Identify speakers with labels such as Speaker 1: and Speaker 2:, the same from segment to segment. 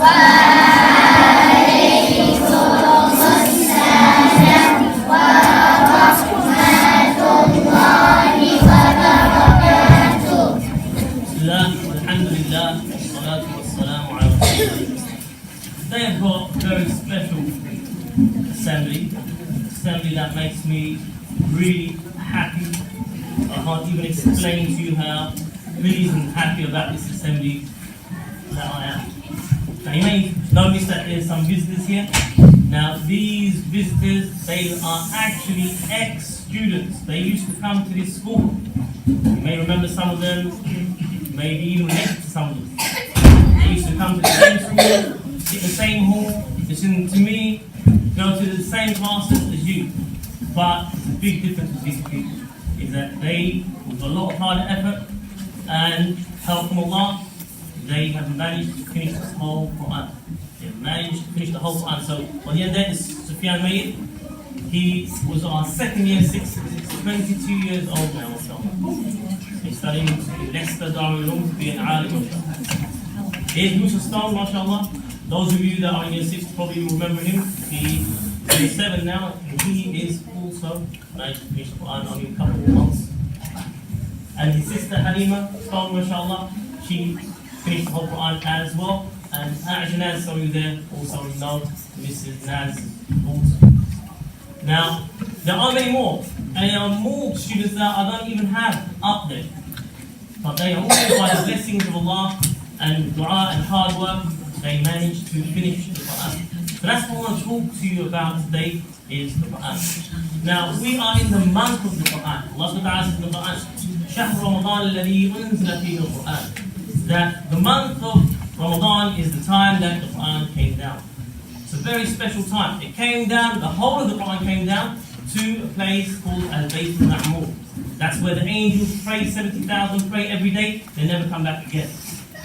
Speaker 1: Today I've got a very special assembly that makes me really happy. I can't even explain to you how pleased and happy about this assembly that I am. Now you may notice that there's some visitors here. Now these visitors, they are actually ex-students. They used to come to this school. You may remember some of them, maybe even related to some of them. They used to come to the same school, sit in the same hall, listen to me, go to the same classes as you. But the big difference with these people is that they, with a lot of hard effort and help from Allah, they have managed to finish this whole Qur'an. They have managed to finish the whole Qur'an. So on the end there is Sufyan Mayyid. He was our second year, 22 years old now. So he's studying in Leicester, Darul Uloom to be an alim. Here's Musa Stone, mashallah. Those of you that are in year 6 probably remember him. He's 7 now, and he is also managed to finish the Qur'an only a couple of months. And his sister Halima Stone, mashallah, she finished the whole Qur'an as well. And Aisha Naz, some of you there also know Mrs. Naz's daughter. Now, there are many more, and there are more students that I don't even have up there. But they are all, by the blessings of Allah and dua and hard work, they managed to finish the Qur'an. So that's what I want to talk to you about today, is the Qur'an. Now, we are in the month of the Qur'an. Allah Ta'ala says in the Qur'an, شهر رمضان الذي أنزل فيه القرآن. That the month of Ramadan is the time that the Qur'an came down. It's a very special time. It came down, the whole of the Qur'an came down to a place called Al-Bayt al-Ma'mur. That's where the angels pray, 70,000 pray every day, they never come back again.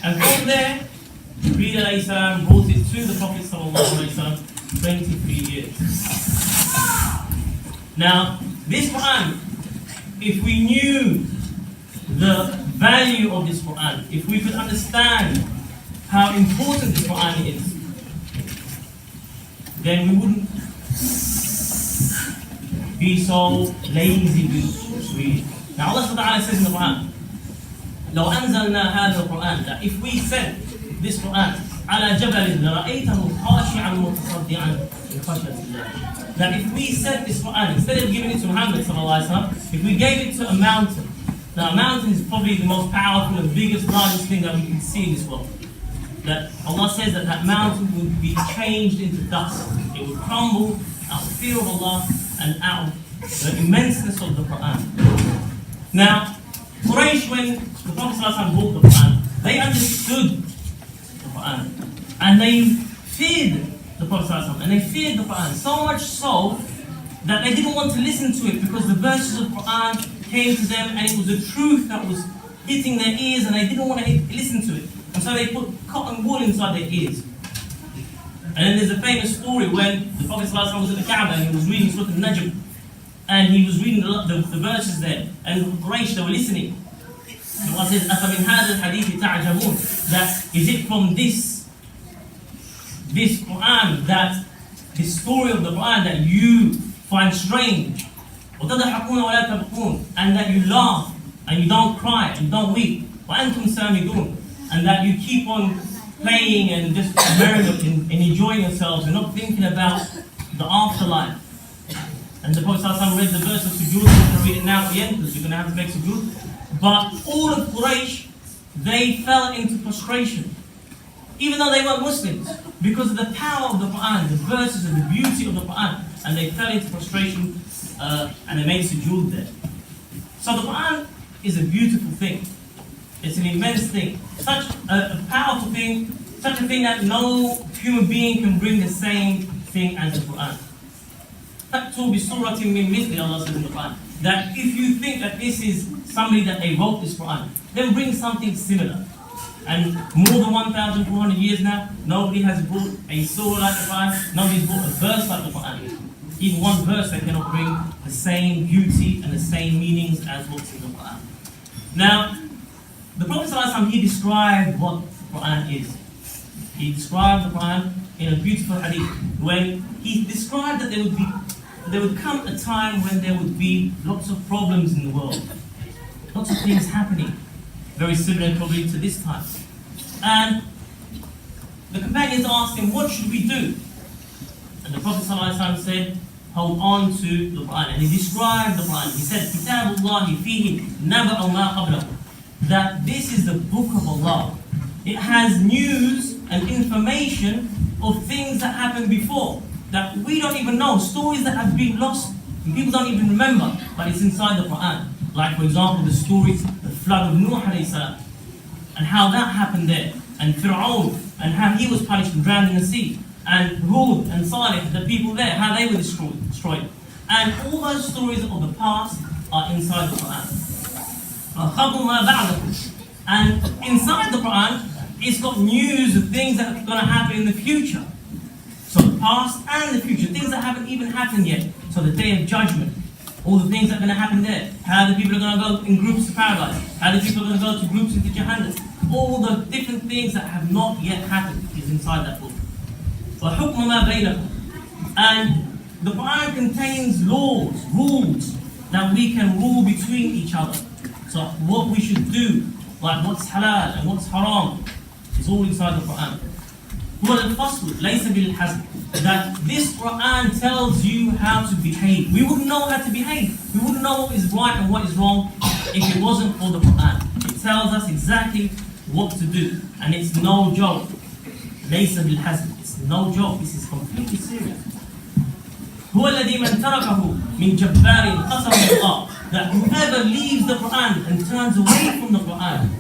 Speaker 1: And from there, Jibreel alayhi salam brought it to the Prophet sallallahu alayhi wasallam 23 years. Now, this Qur'an, if we knew the value of this Qur'an, if we could understand how important this Qur'an is, then we wouldn't be so lazy with reading. Now Allah Ta'ala says in the Qur'an, لو أنزلنا هذا القرآن, that if we sent this Qur'an على جبل لرأيته خاشعا متصدعا من خشية الله. That if we sent this Qur'an, instead of giving it to Muhammad sallallahu alaihi wasallam, if we gave it to a mountain. Now a mountain is probably the most powerful and biggest, largest thing that we can see in this world. That Allah says that that mountain would be changed into dust. It would crumble out of fear of Allah and out of the immenseness of the Qur'an. Now, Quraysh, when the Prophet ﷺ brought the Qur'an, they understood the Qur'an. And they feared the Prophet ﷺ. And they feared the Qur'an so much so that they didn't want to listen to it because the verses of the Qur'an came to them and it was the truth that was hitting their ears and they didn't want to listen to it. And so they put cotton wool inside their ears. And then there's a famous story when the Prophet ﷺ was at the Kaaba and he was reading Surah Al-Najm. And he was reading the verses there. And the Quraysh, they were listening. And Allah says, أَفَمِنْ هَذَا الْحَدِيثِ تَعْجَبُونَ. That is it from this Qur'an, this story of the Qur'an that you find strange. وَتَضَحَكُونَ وَلَا تَبْكُونَ. And that you laugh and you don't cry and you don't weep. وَأَنْتُمْ سَامِدُونَ. And that you keep on playing and just merriment and enjoying yourselves and not thinking about the afterlife. And the Prophet ﷺ read the verse of sujood. I'm going to read it now at the end because you're going to have to make sujood. But all of Quraysh, they fell into prostration. Even though they weren't Muslims. Because of the power of the Qur'an, the verses and the beauty of the Qur'an. And they fell into prostration and they made sujood there. So the Qur'an is a beautiful thing. It's an immense thing. Such a powerful thing. Such a thing that no human being can bring the same thing as the Qur'an. Allah says in the Qur'an, that if you think that this is somebody that they wrote this Qur'an, then bring something similar. And more than 1,400 years now, nobody has brought a surah like the Qur'an, nobody's brought a verse like the Qur'an. Even one verse that cannot bring the same beauty and the same meanings as what's in the Qur'an. Now, the Prophet ﷺ, he described what the Qur'an is. He described the Quran in a beautiful hadith when he described that there would come a time when there would be lots of problems in the world, lots of things happening, very similar probably to this time. And the companions asked him, what should we do? And the Prophet ﷺ said, hold on to the Quran. And he described the Quran. He said, كِتَابُ اللَّهِ فِيهِ نَبَأُ مَا قَبْلَهُ, that this is the book of Allah. It has news and information of things that happened before that we don't even know, stories that have been lost and people don't even remember, but it's inside the Quran. Like for example, the stories, the flood of Nuh alayhi salam, and how that happened there, and Fir'aun, and how he was punished and drowned in the sea, and Hud and Salih, the people there, how they were destroyed. And all those stories of the past are inside the Quran. And inside the Quran, it's got news of things that are going to happen in the future. So the past and the future, things that haven't even happened yet. So the day of judgment, all the things that are going to happen there. How the people are going to go in groups to paradise. How the people are going to go to groups into Jahannam. All the different things that have not yet happened is inside that book. وَحُكْمُ مَا بَيْنَكُمْ. And the Quran contains laws, rules, that we can rule between each other. So what we should do, like what's halal and what's haram, is all inside the Quran. That this Quran tells you how to behave. We wouldn't know how to behave. We wouldn't know what is right and what is wrong if it wasn't for the Quran. It tells us exactly what to do. And it's no joke. It's no joke. This is completely serious. That whoever leaves the Quran and turns away from the Quran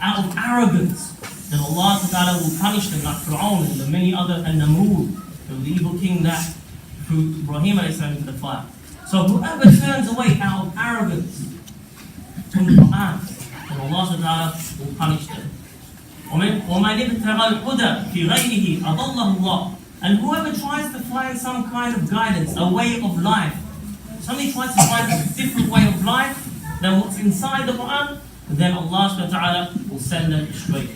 Speaker 1: out of arrogance, then Allah Ta'ala will punish them like Fir'aun and the many other, and Namrud, the evil king that threw Ibrahim into the fire. So whoever turns away out of arrogance from the Quran, then Allah Ta'ala will punish them. And whoever tries to find some kind of guidance, a way of life, somebody tries to find a different way of life than what's inside the Quran, then Allah subhanahu wa ta'ala will send them astray.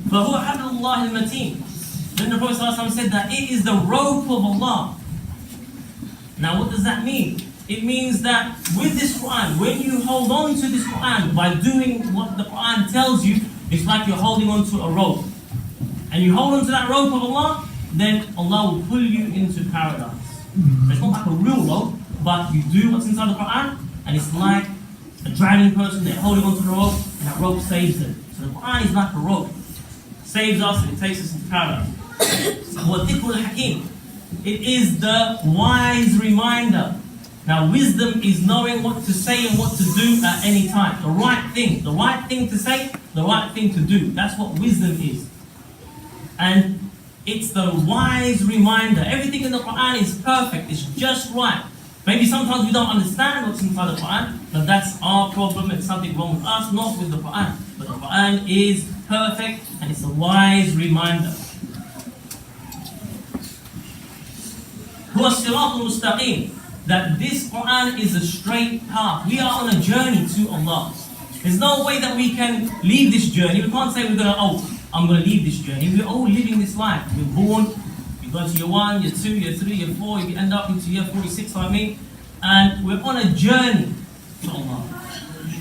Speaker 1: فَهُوَ حَبْلُ اللَّهِ الْمَتِينَ. Then the Prophet ﷺ said that it is the rope of Allah. Now what does that mean? It means that with this Quran, when you hold on to this Quran by doing what the Quran tells you, it's like you're holding on to a rope. And you hold on to that rope of Allah, then Allah will pull you into paradise. It's not like a real rope, but you do what's inside the Quran, and it's like a drowning person, they're holding onto the rope, and that rope saves them. So the Quran is like a rope. It saves us and it takes us into paradise. It is the wise reminder. Now wisdom is knowing what to say and what to do at any time. The right thing to say, the right thing to do. That's what wisdom is. And it's the wise reminder. Everything in the Quran is perfect, it's just right. Maybe sometimes we don't understand what's inside the Quran, but that's our problem. It's something wrong with us, not with the Quran. But the Quran is perfect and it's a wise reminder. That this Quran is a straight path. We are on a journey to Allah. There's no way that we can leave this journey. We can't say I'm going to leave this journey. We're all living this life. We're born. You go to year 1, year 2, year 3, year 4, you end up into year 46, and we're on a journey to Allah.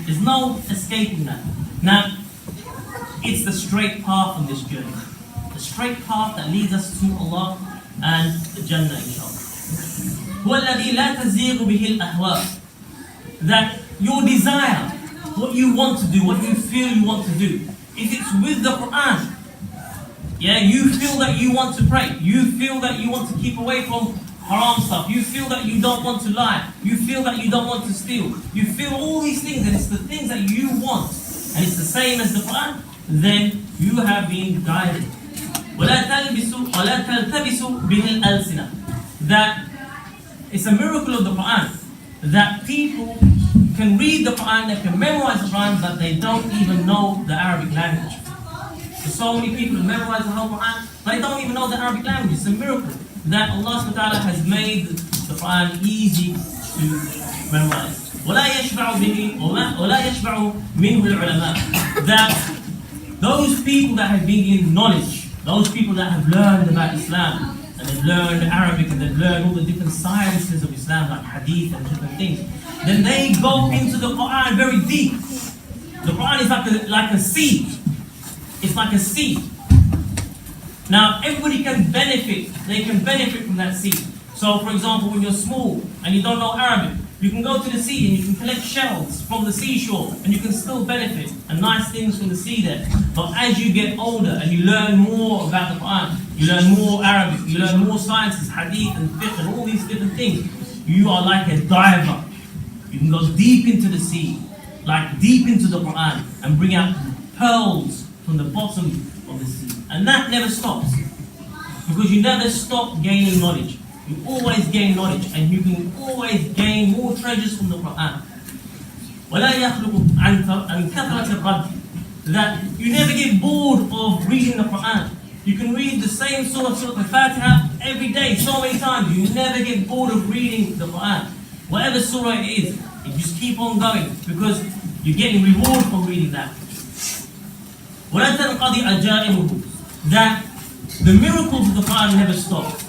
Speaker 1: There's no escaping that. Now, it's the straight path on this journey. The straight path that leads us to Allah and the Jannah, inshallah. That your desire, what you want to do, what you feel you want to do, if it's with the Quran, you feel that you want to pray, you feel that you want to keep away from haram stuff, you feel that you don't want to lie, you feel that you don't want to steal, you feel all these things and it's the things that you want, and it's the same as the Quran, then you have been guided. That it's a miracle of the Quran that people can read the Quran, they can memorize the Quran, but they don't even know the Arabic language. There's so many people who memorize the whole Quran, but they don't even know the Arabic language. It's a miracle that Allah subhanahu wa ta'ala has made the Quran easy to memorize. That those people that have been given knowledge those people that have learned about Islam, and they've learned Arabic, and they've learned all the different sciences of Islam, like hadith and different things, then they go into the Qur'an very deep. The Qur'an is like a seed. It's like a seed. Now, everybody can benefit. They can benefit from that seed. So, for example, when you're small and you don't know Arabic, you can go to the sea and you can collect shells from the seashore and you can still benefit and nice things from the sea there. But as you get older and you learn more about the Qur'an, you learn more Arabic, you learn more sciences, hadith and fiqh and all these different things, you are like a diver. You can go deep into the sea, like deep into the Qur'an, and bring out pearls from the bottom of the sea. And that never stops, because you never stop gaining knowledge. You always gain knowledge, and you can always gain more treasures from the Qur'an. وَلَا يَخْلُقُ عَنْ كَثْرَةِ الرَّدِّ. That you never get bored of reading the Qur'an. You can read the same Surah Al-Fatiha every day, so many times. You never get bored of reading the Qur'an. Whatever surah it is, you just keep on going, because you're getting reward from reading that. وَلَا تَنْقَضِي عَجَائِبُهُ. That the miracles of the Qur'an never stop.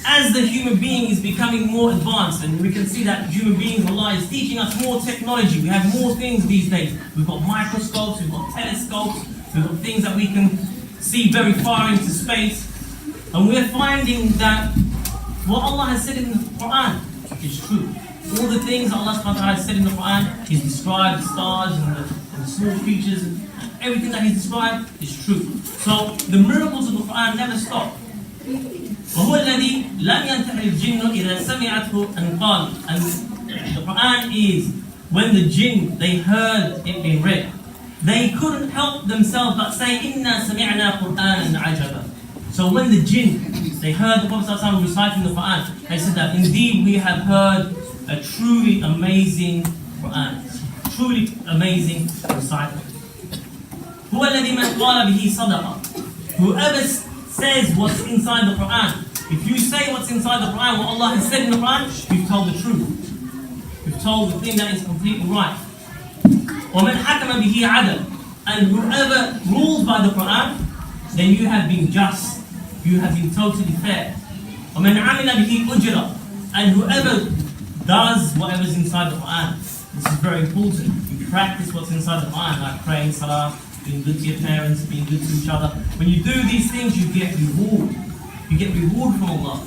Speaker 1: As the human being is becoming more advanced, and we can see that human beings, Allah is teaching us more technology. We have more things these days. We've got microscopes, we've got telescopes, we've got things that we can see very far into space. And we're finding that what Allah has said in the Qur'an is true. All the things that Allah subhanahu wa ta'ala has said in the Qur'an, He's described the stars and the small creatures, and everything that He's described is true. So the miracles of the Qur'an never stop. وهو الذي لم ينتهي الجن إذا سمعته أن قال. And the Qur'an is, when the jinn, they heard it being read, they couldn't help themselves but say, إِنَّا سَمِعْنَا قُرْآنًا عَجَبًا. So when the jinn, they heard the Prophet ﷺ reciting the Qur'an, they said that indeed we have heard a truly amazing Qur'an, truly amazing recital. هو الذي من قال به صدق. Whoever says what's inside the Qur'an, if you say what's inside the Qur'an, what Allah has said in the Qur'an, you've told the truth. You've told the thing that is completely right. وَمَنْ حَكَمَ بِهِ عَدَلٍ. And whoever rules by the Qur'an, then you have been just. You have been totally fair. وَمَنْ عَمِلَ بِهِ أُجْرًا. And whoever does whatever's inside the Qur'an, this is very important. You practice what's inside the Qur'an, like praying salah, being good to your parents, being good to each other. When you do these things, you get reward. You get reward from Allah.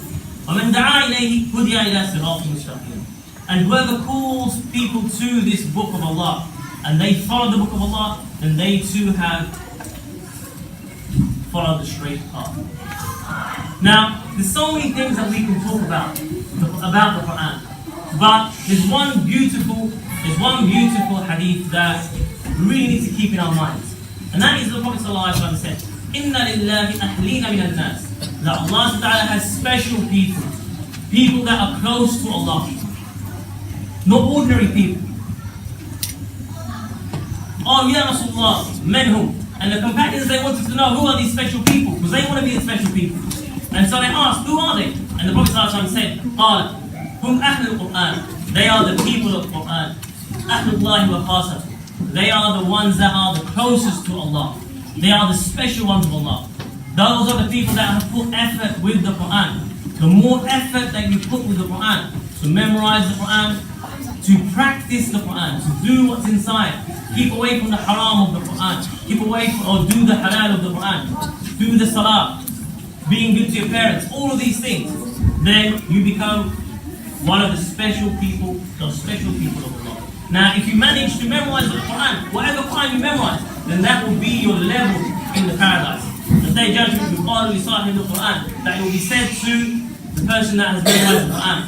Speaker 1: وَمَنْ دَعَا إِلَيْهِ هُدِيَ إِلَى صِرَاطٍ مُسْتَقِيمٍ. And whoever calls people to this book of Allah, and they follow the book of Allah, then they too have followed the straight path. Now, there's so many things that we can talk about the Qur'an, but there's one beautiful hadith that we really need to keep in our minds. And that is the Prophet ﷺ said, إِنَّ لِلَّهِ أَهْلِينَ مِنَ النَّاسِ. That Allah Ta'ala has special people, people that are close to Allah, not ordinary people. Oh, Ya Rasulullah, menhum. And the companions, they wanted to know who are these special people, because they want to be the special people. And so they asked, who are they? And the Prophet ﷺ said, قال هم أهل القرآن. They are the people of Qur'an. أهل الله وخاصته. They are the ones that are the closest to Allah. They are the special ones of Allah. Those are the people that have put effort with the Qur'an. The more effort that you put with the Qur'an, to memorize the Qur'an, to practice the Qur'an, to do what's inside, keep away from the haram of the Qur'an, keep away from, or do the halal of the Qur'an, do the salah, being good to your parents, all of these things, then you become one of the special people of Allah. Now, if you manage to memorize the Qur'an, whatever Qur'an you memorize, then that will be your level in the paradise. The day judgment will follow reciting the Qur'an, that it will be said to the person that has memorized the Qur'an.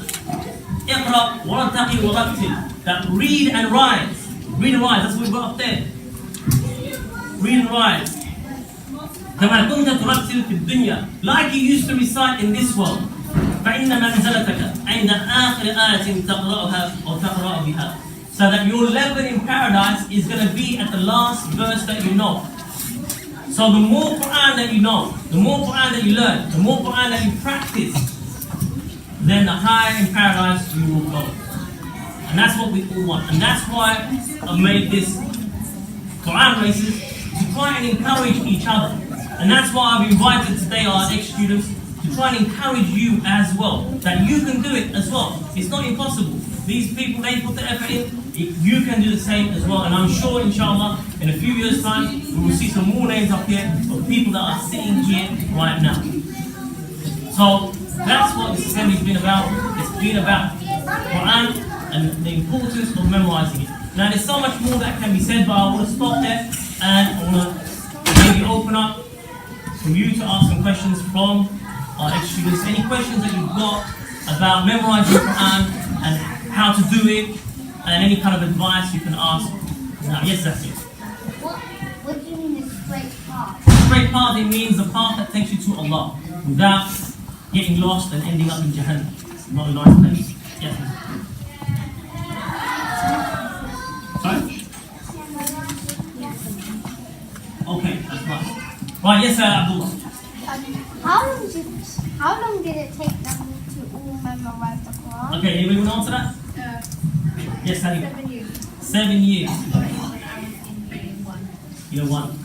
Speaker 1: Iqra wartaqi warattil. That read and rise. Read and rise, that's what we've got up there. Read and rise. كما كنت ترتل في الدنيا, like you used to recite in this world. فإن منزلتك عند آخر آية تقرأها أو تقرأ بها. So that your level in paradise is going to be at the last verse that you know. So the more Qur'an that you know, the more Qur'an that you learn, the more Qur'an that you practice, then the higher in paradise you will go. And that's what we all want. And that's why I made this Quraan Races, to try and encourage each other. And that's why I've invited today our ex-students to try and encourage you as well, that you can do it as well. It's not impossible. These people, they put the effort in, you can do the same as well. And I'm sure, inshallah, in a few years' time, we will see some more names up here of people that are sitting here right now. So that's what this assembly has been about. It's been about Quran and the importance of memorizing it. Now there's so much more that can be said, but I want to stop there and I want to maybe open up for you to ask some questions from our ex-students. Any questions that you've got about memorizing Quran and how to do it, and any kind of advice you can ask. Now, yes, that's it.
Speaker 2: What do you mean a straight path?
Speaker 1: Straight path, it means the path that takes you to Allah without getting lost and ending up in Jahannam. Not a nice place. Yes. Sorry? Okay, that's nice. Right, yes, Abdullah.
Speaker 2: How long did it take them to all memorize the Quran?
Speaker 1: Okay, anybody want to answer that? Yes, Salim.
Speaker 3: 7 years.
Speaker 1: 7 years.
Speaker 3: I was in year 1.
Speaker 1: Year 1.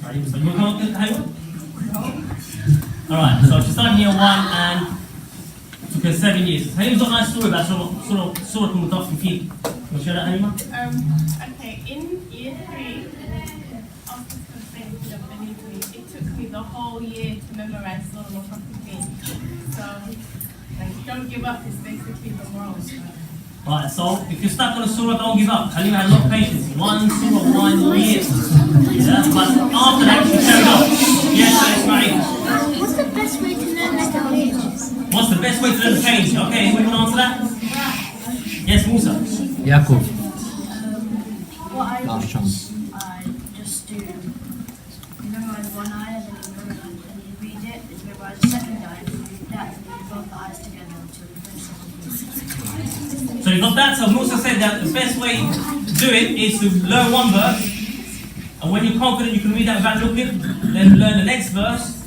Speaker 1: Right, you want to come up to Haywood? Alright, so she started in year 1 and it took her 7 years. Halim's got a nice story about Surah Al-Mutaffifin. You want to share that, Halima?
Speaker 3: Okay, in year 3, after completing the Benitri, it took me the whole year to memorize Surah Al-Mutaffifin. So, like, don't give up is basically the moral.
Speaker 1: Right, so if you're stuck on a surah, don't give up. Halima had a lot of patience. 1 surah, 1 year. Yeah, but after that, she carried on. Yes, right.
Speaker 2: What's the best way to learn the pages?
Speaker 1: What's the best way to learn the page? Okay, anybody want to answer that? Yes, Musa.
Speaker 4: Yaqub.
Speaker 5: What I
Speaker 4: Last
Speaker 5: do,
Speaker 4: chance.
Speaker 5: I just do memorize one ayah, then you memorize it, then you read it, then you memorize the second ayah, then you read that, and then you both the ayahs together until you finish it.
Speaker 1: So you got that? So Musa said that the best way to do it is to learn one verse, and when you're confident you can read that without looking, then learn the next verse,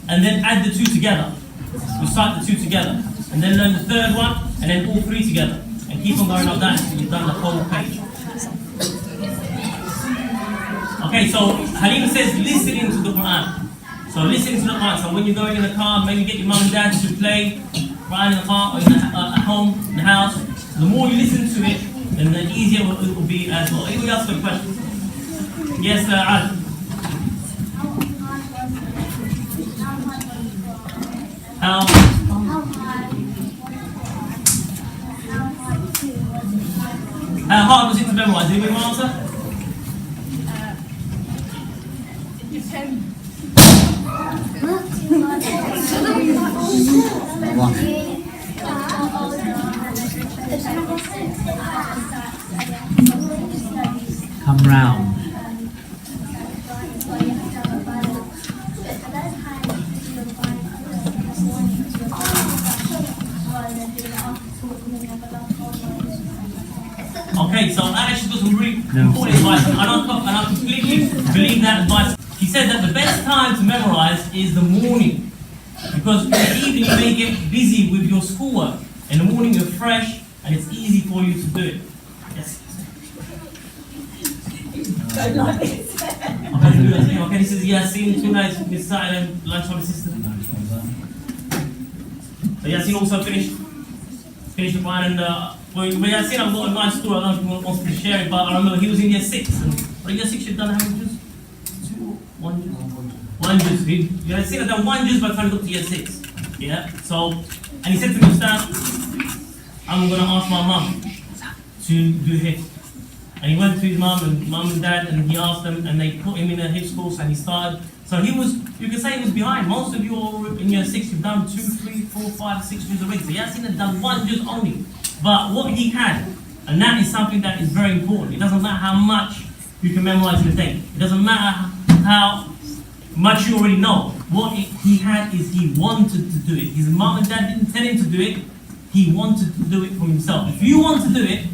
Speaker 1: and then add the two together. Recite the two together, and then learn the third one, and then all three together. And keep on going like that until you've done the whole page. Okay, so Halima says listening to the Quran. So listening to the Quran. So when you're going in the car, maybe get your mum and dad to play Quran in the car or at home, in the house. The more you listen to it, then the easier it will be as well. Anybody else got questions? Yes, Ad. How hard was it to memorize? Anybody want to answer?
Speaker 3: It depends.
Speaker 4: Come round.
Speaker 1: Okay, so Alice got some really important advice, and I completely believe that advice. He said that the best time to memorize is the morning, because in the evening you may get busy with your schoolwork. In the morning you're fresh, and it's easy for you to do it. Yes. Okay, this is Yasin, 2 nights with Saturday and lunchtime assistant. So Yasin also finished the plan, and well, Yasin, I've got a nice story. I don't know if he wants to share it, but I remember he was in year 6. And for year 6, you've done how many juz? 1 juz? 1 juz. Yasin had done 1 juz by the time he got to year 6. Yeah? So, and he said to me, Ustaz, I'm going to ask my mum to do hifz. And he went to his mum and dad, and he asked them, and they put him in a hifz course, and he started. So he was, you could say he was behind. Most of you are in year 6, you've done 2, 3, 4, 5, 6 juz already. So Yasin had done 1 juz only. But what he had, and that is something that is very important. It doesn't matter how much you can memorize in a day. It doesn't matter how much you already know. What he had is he wanted to do it. His mom and dad didn't tell him to do it. He wanted to do it for himself. If you want to do it,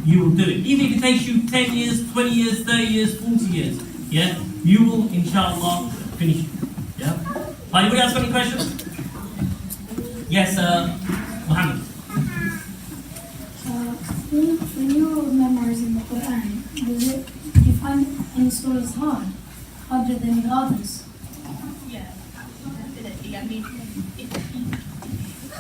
Speaker 1: you will do it. Even if it takes you 10 years, 20 years, 30 years, 40 years, yeah, you will, inshallah, finish it. Yeah? Anybody else got any questions? Yes, Muhammad.
Speaker 6: When you're memorizing the Quran, do you find any stories harder than the others?
Speaker 3: Yeah, definitely. I mean, if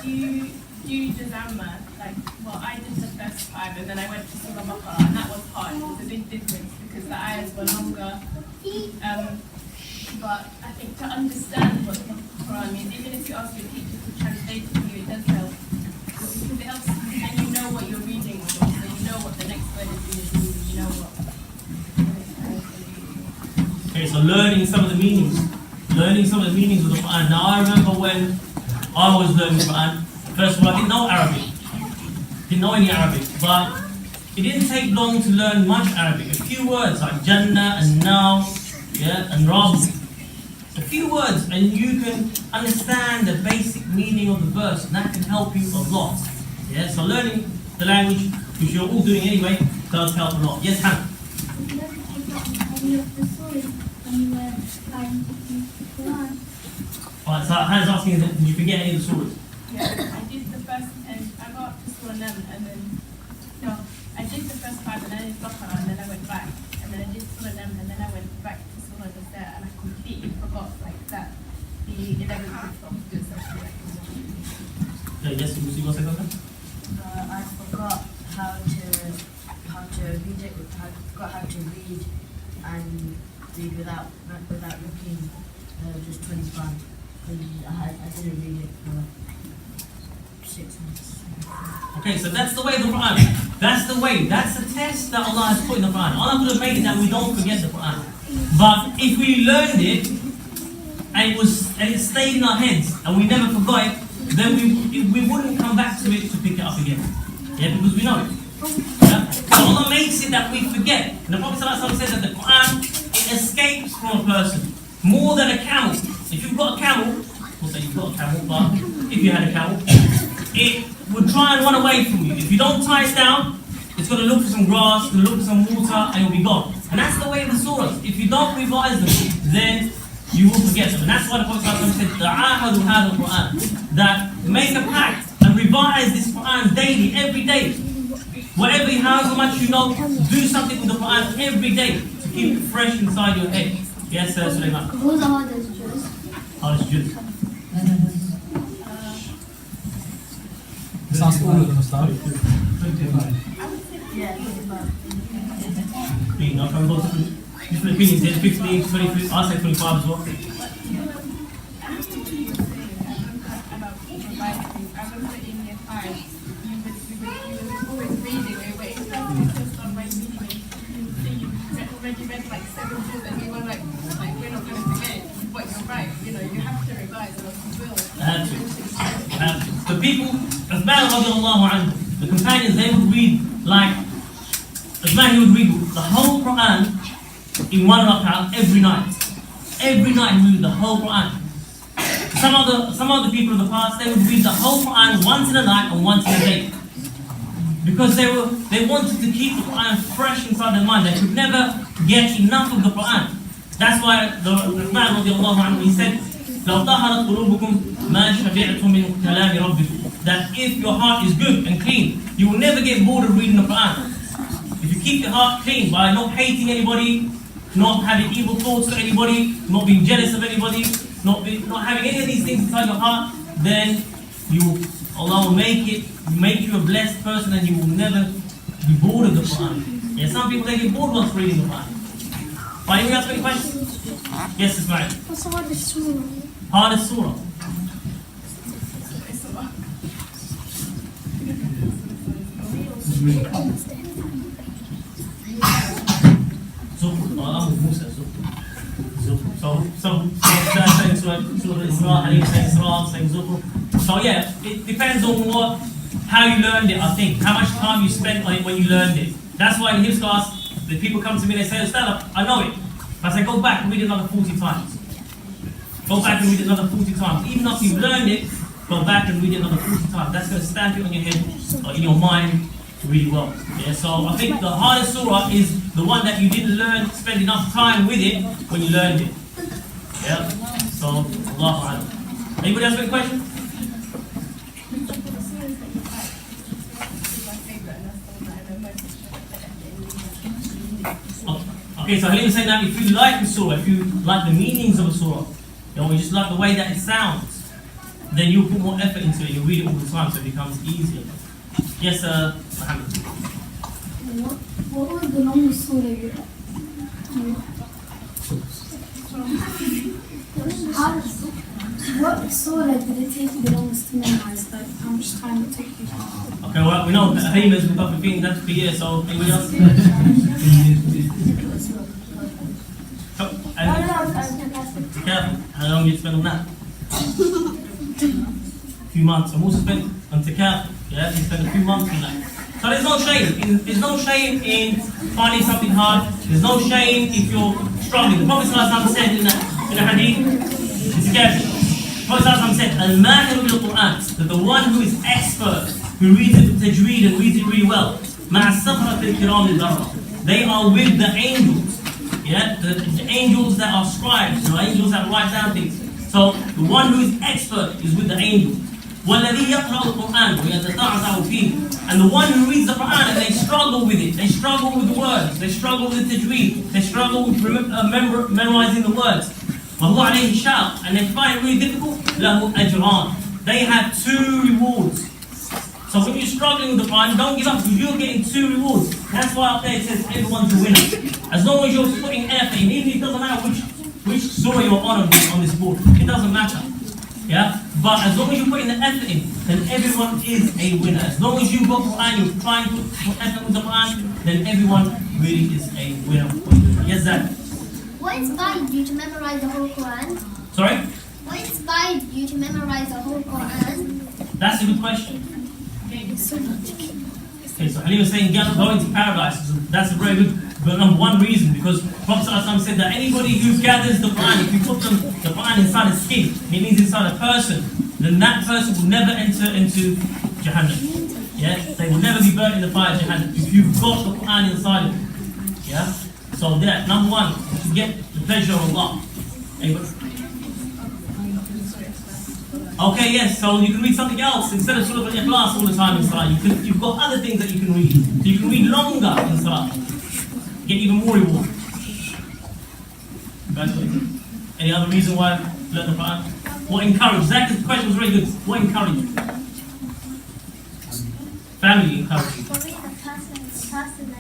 Speaker 3: you do the Dhamma, like, well, I did the first 5 and then I went to Surah Baqarah, and that was hard. It was a big difference because the ayahs were longer. But I think to understand what the Quran means, even if you ask your teacher to translate it to you, it does help. Because it helps, and you know what you're reading, so you know what the next word is going to be, you know what.
Speaker 1: Okay, so learning some of the meanings. Learning some of the meanings of the Quran. Now I remember when I was learning the Quran, first of all I didn't know Arabic. Didn't know any Arabic. But it didn't take long to learn much Arabic. A few words like Jannah and Now, yeah, and Rabb. A few words and you can understand the basic meaning of the verse, and that can help you a lot. Yeah, so learning the language, which you're all doing anyway, does help a lot. Yes, Hannah?
Speaker 6: You never forgot any of the stories when you were trying to teach the Quran.
Speaker 1: Alright, so Hannah's asking, did you forget any of the surahs?
Speaker 3: Yeah, I did the first, and I got up to Surah Nam, and then, no, I did the first 5, and then I did Baqarah, and then I went back, and then I did Surah Nam, and then I went back to Surah Nisa, and I completely forgot, like, that, the 11th of good subject.
Speaker 1: Yeah, yes, you want to say something?
Speaker 5: I forgot how to read it. I forgot how to read and read without looking. Just 25. I didn't read it for 6 months.
Speaker 1: Okay, so that's the way of the Quran. That's the way. That's the test that Allah has put in the Quran. Allah could have made it that we don't forget the Quran. But if we learned it and it stayed in our heads and we never forgot it, then we wouldn't come back to it to pick it up again. Yeah, because we know it. Yeah? So Allah makes it that we forget. And the Prophet ﷺ says that the Quran, it escapes from a person more than a camel. If you've got a camel, we'll say you've got a camel, but if you had a camel, it would try and run away from you. If you don't tie it down, it's going to look for some grass, it's going to look for some water, and it'll be gone. And that's the way of the surahs. If you don't revise them, then you will forget them. And that's why the Prophet ﷺ said, "Ta'ahadu hadha al-Quran," that make a pact and revise this Quran daily, every day. Whatever, however much you know, do something with the Quran every day to keep it fresh inside your head. Yes, sir, Sulaiman.
Speaker 6: What was the hardest juz?
Speaker 1: Hardest juz.
Speaker 4: Let's ask all of them to start.
Speaker 5: Yeah, 25.
Speaker 1: No, can we go to different opinions here? 15, 23, I'll say 25 as well.
Speaker 3: About revising. I remember in year 5, you were always reading, we were interested to start by reading it. So you already read like 7 books, and we were like we're not going to forget it, but you're right, you know, you have to revise, and you will.
Speaker 1: The people, Uthman radiallahu anhu, the companions, they would read like, Uthman, he would read the whole Quran in 1 rak'ah every night. Every night he would read the whole Quran. Some of the people of the past, they would read the whole Quran once in a night and once in a day. Because they wanted to keep the Quran fresh inside their mind. They could never get enough of the Quran. That's why the Uthman radiallahu anhu, he said, لو طهرت قلوبكم ما شبعتم من كلام ربكم. That if your heart is good and clean, you will never get bored of reading the Quran. If you keep your heart clean by not hating anybody, not having evil thoughts to anybody, not being jealous of anybody, not having any of these things inside your heart, then Allah will make you a blessed person, and you will never be bored of the Quran. Yeah, some people, they get bored once reading the Quran. Anyone else got any questions? Yes, Ismail.
Speaker 6: What's the hardest surah?
Speaker 1: Hardest surah. So yeah, it depends on how you learned it, I think. How much time you spent on it when you learned it. That's why in his class, the people come to me and they say, Ustad, I know it. I say, go back and read it another 40 times. Go back and read it another 40 times. Even after you've learned it, go back and read it another 40 times. That's going to stamp it on your head or in your mind really well. Yeah, so I think the hardest surah is the one that you didn't spend enough time with it when you learned it. Yeah, so Allahu Akbar. Anybody else got a question? Okay, so Halim is saying that if you like the surah, if you like the meanings of a surah, or you just like the way that it sounds, then you'll put more effort into it. You'll read it all the time, so it becomes easier. Yes, Mohammed.
Speaker 6: What was the longest surah you What surah did it take you the longest to memorize? Like, how much time it took you?
Speaker 1: Okay, well, we know that Halim has been up with that for years, so anybody else? Be careful. How long did you spend on that? A few months. I'm also spent on Tikaf. Yeah, you spend a few months on that. So there's no shame. There's no shame in finding something hard. There's no shame if you're struggling. The Prophet ﷺ said in the hadith, be careful. The Prophet ﷺ said, Al-Mahir bil-Qur'an, that the one who is expert, who reads it with tajweed and reads it really well, they are with the angels. Yeah, the angels that are scribes, angels that write down things. So the one who is expert is with the angels. وَالَّذِي يَقْرَأُ الْقُرْآنَ وَيَتَتَعْتَعُ فِيهِ, and the one who reads the Qur'an and they struggle with it, they struggle with the words, they struggle with the tajweed, they struggle with memorizing the words, وَهُوَ عَلَيْهِ شَاقٌ, and they find it really difficult, لَهُ أَجْرَانِ, they have 2 rewards. So when you're struggling with the Qur'an, don't give up, because you're getting 2 rewards. That's why up there it says everyone's a winner. As long as you're putting effort in, even if it doesn't matter which surah you're on this board, it doesn't matter. Yeah? But as long as you're putting the effort in, then everyone is a winner. As long as you've got Qur'an, you're trying to put effort with the Qur'an, then everyone really is a winner. Yes, Zach?
Speaker 2: What inspired you to memorize the whole Quran?
Speaker 1: Sorry?
Speaker 2: What inspired you to memorize the whole Quran?
Speaker 1: That's a good question. Okay, so Halim was saying, go into paradise. So that's a very good, but number one reason, because Prophet ﷺ said that anybody who gathers the Quran, if you put the Quran inside a skin, it means inside a person, then that person will never enter into Jahannam. Yeah, they will never be burnt in the fire of Jahannam if you've got the Quran inside of you. Yeah, so that number one, to get the pleasure of Allah. Anybody? Okay, yes, so you can read something else instead of Surah Al-Ikhlas all the time in Salah. You've got other things that you can read. So you can read longer in Salah. Get even more reward. Any other reason why learn the Quran? What encouraged? Zach's question was very good. What encouraged you? Family encouraged you.
Speaker 6: For me, the person that inspired me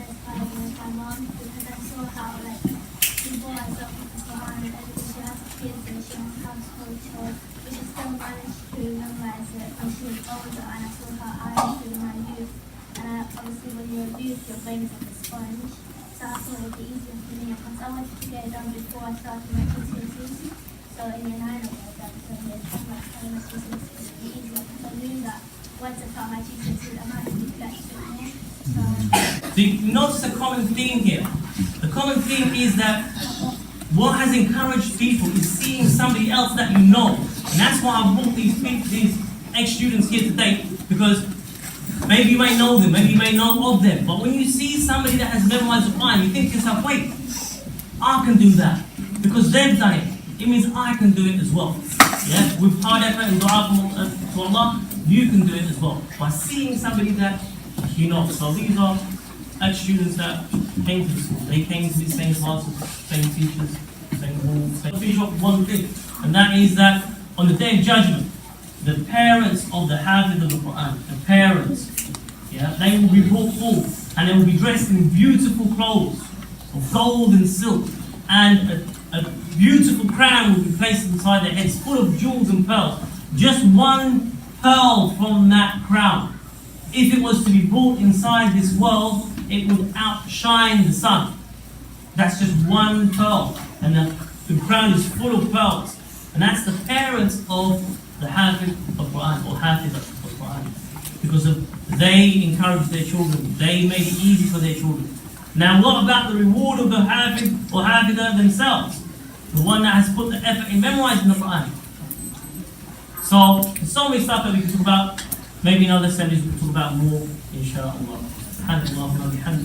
Speaker 6: was my mom, because I saw how, like, before I got into the Quran and everything, she has kids and she has household chores, but she still managed to memorize it when she was older, and I saw how I was doing my youth. And obviously when you're a youth, your brain is like a sponge, so I thought it would be easier for me, because I wanted to get it done before I started my GCSEs. So in year 9 I got it done, so in year 10 I started my GCSEs, it would be easier, because I knew that once I start my GCSEs, I might need to get it more.
Speaker 1: So you notice a common theme here. The common theme is that what has encouraged people is seeing somebody else that you know. And that's why I brought these ex-students here today, because maybe you may know them, maybe you may know of them, but when you see somebody that has memorized the Quran, you think to yourself, wait, I can do that, because they've done it. It means I can do it as well. Yeah? With hard effort and dua to Allah, you can do it as well, by seeing somebody that you know. So these are ex-students that came to the school. They came to the same classes, same teachers, same halls. I'll finish off with one thing, and that is that on the Day of Judgment, the parents of the Hafiz of the Quran, the parents, yeah, they will be brought forth, and they will be dressed in beautiful clothes of gold and silk, and a beautiful crown will be placed inside their heads, full of jewels and pearls. Just one pearl from that crown, if it was to be brought inside this world, it would outshine the sun. That's just one pearl, and the crown is full of pearls, and that's the parents of the Hafiz of Quran, or Hafiz of Quran, because they encouraged their children, they made it easy for their children. Now what about the reward of the Hafiz or Hafidah themselves? The one that has put the effort in memorizing the Quran. So, there's so many stuff that we can talk about. Maybe in other assemblies we can talk about more, inshallah. Assalamu alaikum.